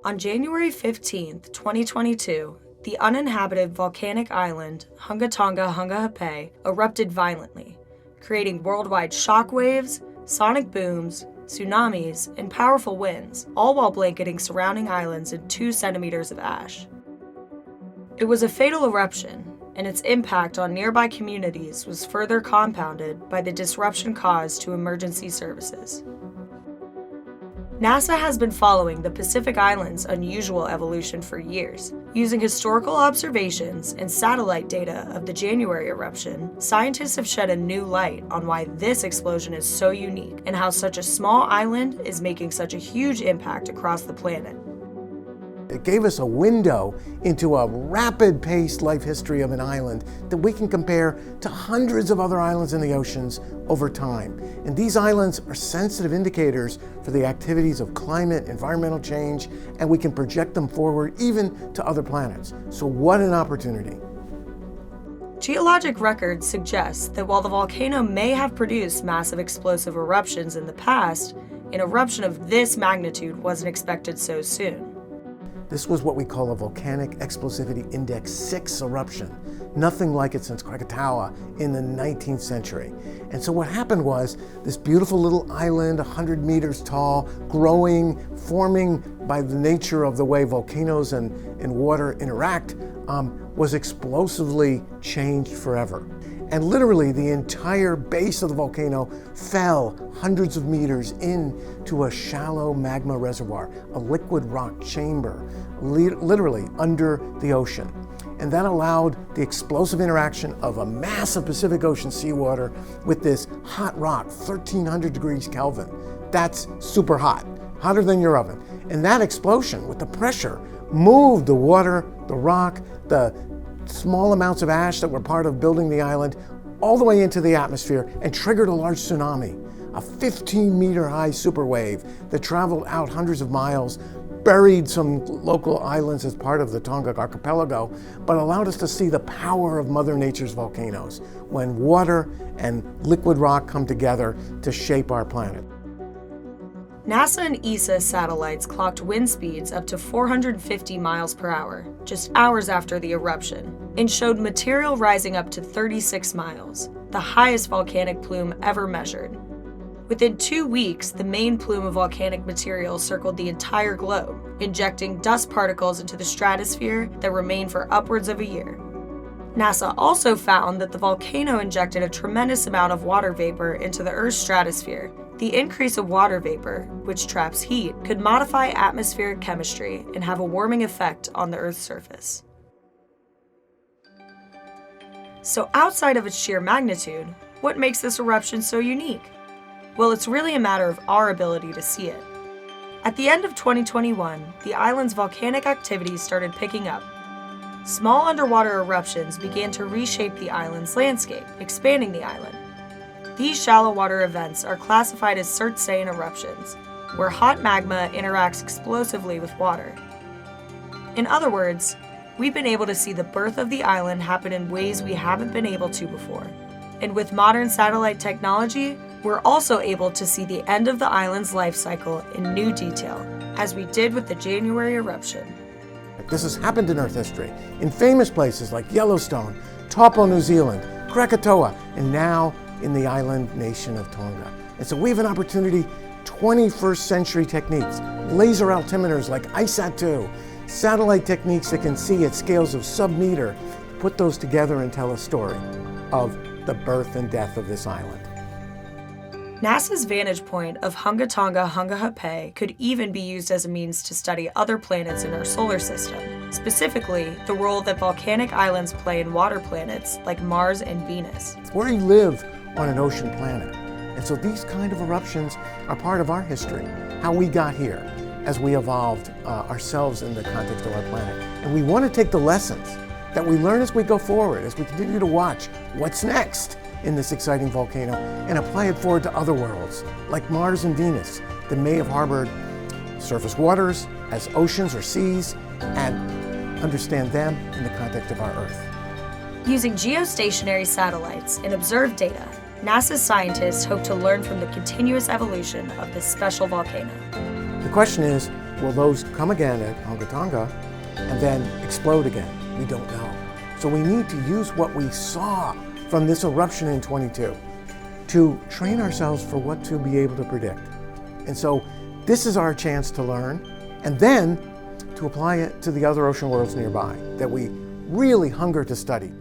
On January 15, 2022, the uninhabited volcanic island Hunga Tonga-Hunga Ha'apai erupted violently, creating worldwide shockwaves, sonic booms, tsunamis, and powerful winds, all while blanketing surrounding islands in 2 centimeters of ash. It was a fatal eruption, and its impact on nearby communities was further compounded by the disruption caused to emergency services. NASA has been following the Pacific Islands' unusual evolution for years. Using historical observations and satellite data of the January eruption, scientists have shed a new light on why this explosion is so unique and how such a small island is making such a huge impact across the planet. It gave us a window into a rapid-paced life history of an island that we can compare to hundreds of other islands in the oceans over time. And these islands are sensitive indicators for the activities of climate, environmental change, and we can project them forward even to other planets. So what an opportunity. Geologic records suggest that while the volcano may have produced massive explosive eruptions in the past, an eruption of this magnitude wasn't expected so soon. This was what we call a Volcanic Explosivity Index 6 eruption. Nothing like it since Krakatoa in the 19th century. And so what happened was this beautiful little island, 100 meters tall, growing, forming by the nature of the way volcanoes and water interact, was explosively changed forever. And literally the entire base of the volcano fell hundreds of meters into a shallow magma reservoir, a liquid rock chamber, literally under the ocean. And that allowed the explosive interaction of a massive Pacific Ocean seawater with this hot rock, 1300 degrees Kelvin. That's super hot, hotter than your oven. And that explosion with the pressure moved the water, the rock, the small amounts of ash that were part of building the island all the way into the atmosphere and triggered a large tsunami, a 15-meter high superwave that traveled out hundreds of miles, buried some local islands as part of the Tonga archipelago, but allowed us to see the power of Mother Nature's volcanoes when water and liquid rock come together to shape our planet. NASA and ESA satellites clocked wind speeds up to 450 miles per hour, just hours after the eruption, and showed material rising up to 36 miles, the highest volcanic plume ever measured. Within 2 weeks, the main plume of volcanic material circled the entire globe, injecting dust particles into the stratosphere that remained for upwards of a year. NASA also found that the volcano injected a tremendous amount of water vapor into the Earth's stratosphere. The increase of water vapor, which traps heat, could modify atmospheric chemistry and have a warming effect on the Earth's surface. So outside of its sheer magnitude, what makes this eruption so unique? Well, it's really a matter of our ability to see it. At the end of 2021, the island's volcanic activity started picking up. Small underwater eruptions began to reshape the island's landscape, expanding the island. These shallow water events are classified as Surtsean eruptions, where hot magma interacts explosively with water. In other words, we've been able to see the birth of the island happen in ways we haven't been able to before. And with modern satellite technology, we're also able to see the end of the island's life cycle in new detail, as we did with the January eruption. This has happened in Earth history, in famous places like Yellowstone, Taupo, New Zealand, Krakatoa, and now in the island nation of Tonga. And so we have an opportunity, 21st century techniques, laser altimeters like ISAT-2, satellite techniques that can see at scales of sub-meter, put those together and tell a story of the birth and death of this island. NASA's vantage point of Hunga Tonga-Hunga Ha'apai could even be used as a means to study other planets in our solar system, specifically the role that volcanic islands play in water planets like Mars and Venus. We live on an ocean planet, and so these kind of eruptions are part of our history, how we got here as we evolved ourselves in the context of our planet. And we want to take the lessons that we learn as we go forward, as we continue to watch what's next in this exciting volcano, and apply it forward to other worlds, like Mars and Venus, that may have harbored surface waters as oceans or seas, and understand them in the context of our Earth. Using geostationary satellites and observed data, NASA's scientists hope to learn from the continuous evolution of this special volcano. The question is, Will those come again at Hunga Tonga and then explode again? We don't know. So we need to use what we saw from this eruption in 22 to train ourselves for what to be able to predict. And so this is our chance to learn and then to apply it to the other ocean worlds nearby that we really hunger to study.